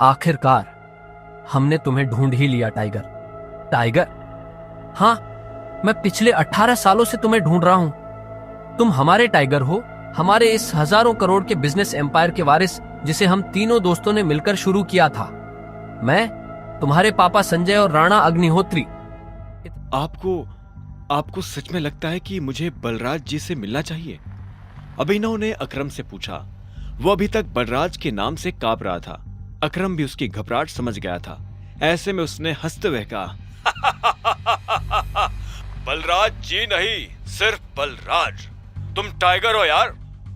आखिरकार हमने तुम्हें ढूंढ ही लिया टाइगर। टाइगर? हाँ, मैं पिछले 18 सालों से तुम्हें ढूंढ रहा हूं। तुम हमारे टाइगर हो, हमारे इस हजारों करोड़ के बिजनेस एम्पायर के वारिस, जिसे हम तीनों दोस्तों ने मिलकर शुरू किया था। मैं, तुम्हारे पापा संजय और राणा अग्निहोत्री। आपको सच में लगता है कि मुझे बलराज जी से मिलना चाहिए? अभिनव ने अकरम से पूछा। वो अभी तक बलराज के नाम से कांप रहा था। अकरम भी उसकी घबराहट समझ गया था। ऐसे में उसने हंसते हुए कहा, बलराज जी नहीं, सिर्फ बलराज। तुम टाइगर हो यार,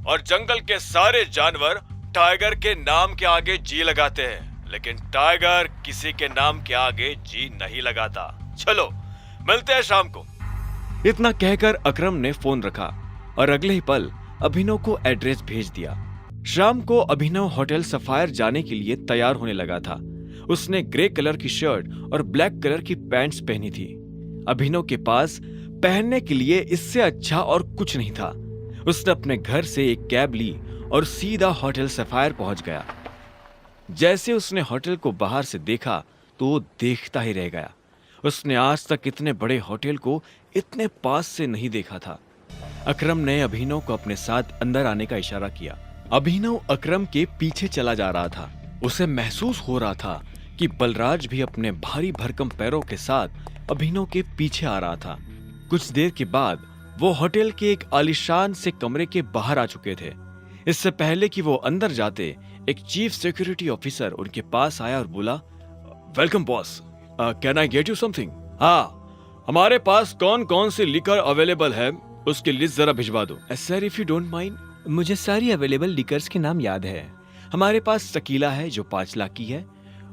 और जंगल के सारे जानवर टाइगर के नाम के आगे जी लगाते हैं, लेकिन टाइगर किसी के नाम के आगे जी नहीं लगाता। चलो मिलते हैं शाम को। इतना कहकर अकरम ने फोन रखा और अगले ही पल अभिनव को एड्रेस भेज दिया। शाम को अभिनव होटल सफायर जाने के लिए तैयार होने लगा था। उसने ग्रे कलर की शर्ट और ब्लैक कलर की पैंट्स पहनी थी। अभिनव के पास पहनने के लिए इससे अच्छा और कुछ नहीं था। उसने अपने घर से एक कैब ली और सीधा होटल सफायर पहुंच गया। जैसे उसने होटल को बाहर से देखा तो वो देखता ही रह गया। उसने आज तक इतने बड़े होटल को इतने पास से नहीं देखा था। अकरम ने अभिनव को अपने साथ अंदर आने का इशारा किया। अभिनव अकरम के पीछे चला जा रहा था। उसे महसूस हो रहा था कि बलराज भी अपने भारी भरकम पैरों के साथ अभिनव के पीछे आ रहा था। कुछ देर के बाद वो होटल के एक आलीशान से कमरे के बाहर आ चुके थे। इससे पहले कि वो अंदर जाते, एक चीफ सिक्योरिटी ऑफिसर उनके पास आया और बोला, welcome boss, can I get you something? हाँ, हमारे पास कौन कौन सी लिकर अवेलेबल है उसकी लिस्ट जरा भिजवा दो। Sir if you don't mind, मुझे सारी अवेलेबल लिकर्स के नाम याद है। हमारे पास टकीला है जो 5 लाख की है,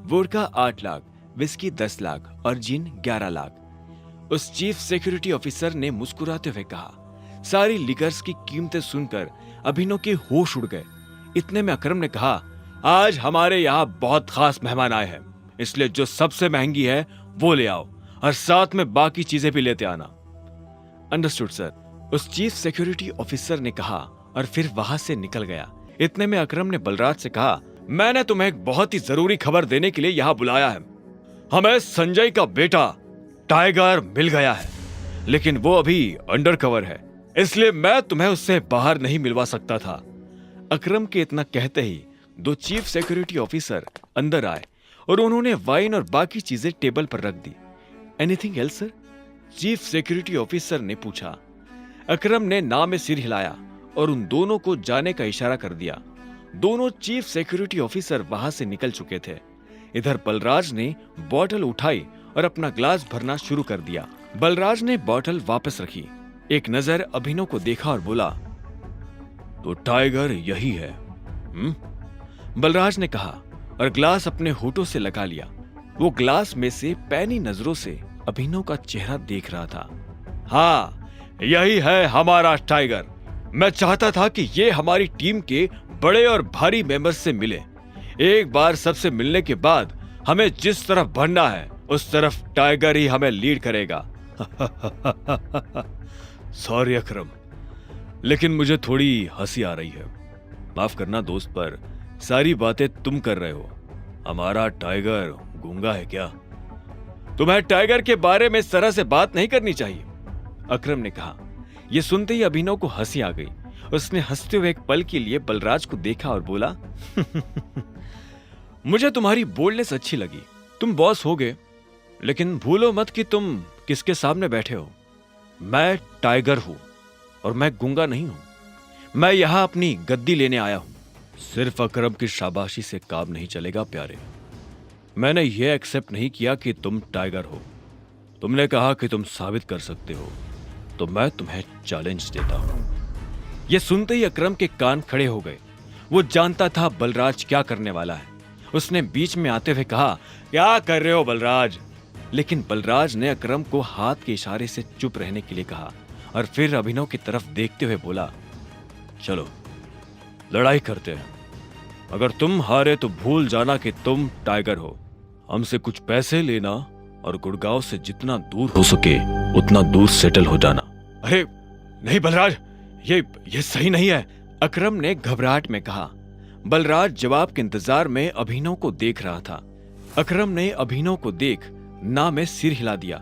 वोडका 8 लाख, विस्की 10 लाख और जिन 11 लाख। उस चीफ सिक्योरिटी ऑफिसर ने मुस्कुराते हुए कहा। सारी लिकर्स की कीमतें सुनकर अभिनव के होश उड़ गए। इतने में अकरम ने कहा, आज हमारे यहाँ बहुत खास मेहमान आए हैं, इसलिए जो सबसे महंगी है वो ले आओ और साथ में बाकी चीजें भी लेते आना। अंडरस्टूड सर, उस चीफ सिक्योरिटी ऑफिसर ने कहा और फिर वहां से निकल गया। इतने में अकरम ने बलराज से कहा, मैंने तुम्हें एक बहुत ही जरूरी खबर देने के लिए यहाँ बुलाया है। हमें संजय का बेटा टाइगर मिल गया है, लेकिन वो अभी अंडर कवर है, इसलिए मैं तुम्हें उससे बाहर नहीं मिलवा सकता था। अकरम के इतना कहते ही 2 चीफ सिक्योरिटी ऑफिसर अंदर आए और उन्होंने वाइन और बाकी चीजें टेबल पर रख दी। Anything else sir? Chief security officer ने पूछा। अकरम ने ना में सिर हिलाया और उन दोनों को जाने का इशारा कर दिया। दोनों चीफ सिक्योरिटी ऑफिसर वहां से निकल चुके थे। इधर बलराज ने बोतल उठाई और अपना ग्लास भरना शुरू कर दिया। बलराज ने बोतल वापस रखी, एक नजर अभिनव को देखा और बोला, तो टाइगर यही है? बलराज ने कहा और ग्लास अपने होठों से लगा लिया। वो ग्लास में से पैनी नजरों से अभिनव का चेहरा देख रहा था। हाँ, यही है हमारा टाइगर। मैं चाहता था कि ये हमारी टीम के बड़े और भारी मेंबर्स से मिले। एक बार सबसे मिलने के बाद हमें जिस तरफ बढ़ना है उस तरफ टाइगर ही हमें लीड करेगा। सॉरी अकरम, लेकिन मुझे थोड़ी हंसी आ रही है। माफ करना दोस्त, पर सारी बातें तुम कर रहे हो। हमारा टाइगर गूंगा है क्या? तुम्हें टाइगर के बारे में इस तरह से बात नहीं करनी चाहिए, अकरम ने कहा। यह सुनते ही अभिनव को हंसी आ गई। उसने हंसते हुए एक पल के लिए बलराज को देखा और बोला, मुझे तुम्हारी बोल्डनेस अच्छी लगी। तुम बॉस हो गए, लेकिन भूलो मत कि तुम किसके सामने बैठे हो। मैं टाइगर हूं और मैं गूंगा नहीं हूं। मैं यहां अपनी गद्दी लेने आया हूं। सिर्फ अकरम की शाबाशी से काम नहीं चलेगा प्यारे। मैंने यह एक्सेप्ट नहीं किया कि तुम टाइगर हो। तुमने कहा कि तुम साबित कर सकते हो, तो मैं तुम्हें चैलेंज देता हूं। यह सुनते ही अकरम के कान खड़े हो गए। वो जानता था बलराज क्या करने वाला है। उसने बीच में आते हुए कहा, क्या कर रहे हो बलराज? लेकिन बलराज ने अकरम को हाथ के इशारे से चुप रहने के लिए कहा और फिर अभिनव की तरफ देखते हुए बोला, चलो लड़ाई करते हैं। अगर तुम हारे तो भूल जाना कि तुम टाइगर हो। हमसे कुछ पैसे लेना और गुड़गांव से जितना दूर हो सके उतना दूर सेटल हो जाना। अरे नहीं बलराज, ये सही नहीं है, अकरम ने घबराहट में कहा। बलराज जवाब के इंतजार में अभिनव को देख रहा था। अकरम ने अभिनव को देख ना में सिर हिला दिया।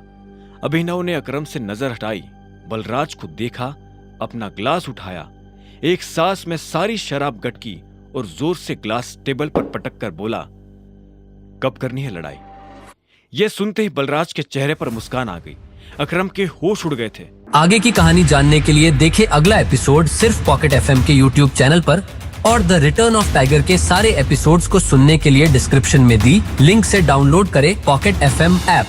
अभिनव ने अकरम से नजर हटाई, बलराज को देखा, अपना ग्लास उठाया, एक सांस में सारी शराब गटकी और जोर से ग्लास टेबल पर पटक कर बोला, कब करनी है लड़ाई? यह सुनते ही बलराज के चेहरे पर मुस्कान आ गई। अकरम के होश उड़ गए थे। आगे की कहानी जानने के लिए देखें अगला एपिसोड सिर्फ पॉकेट एफएम के यूट्यूब चैनल पर, और द रिटर्न ऑफ टाइगर के सारे एपिसोड्स को सुनने के लिए डिस्क्रिप्शन में दी लिंक से डाउनलोड करें पॉकेट एफएम ऐप।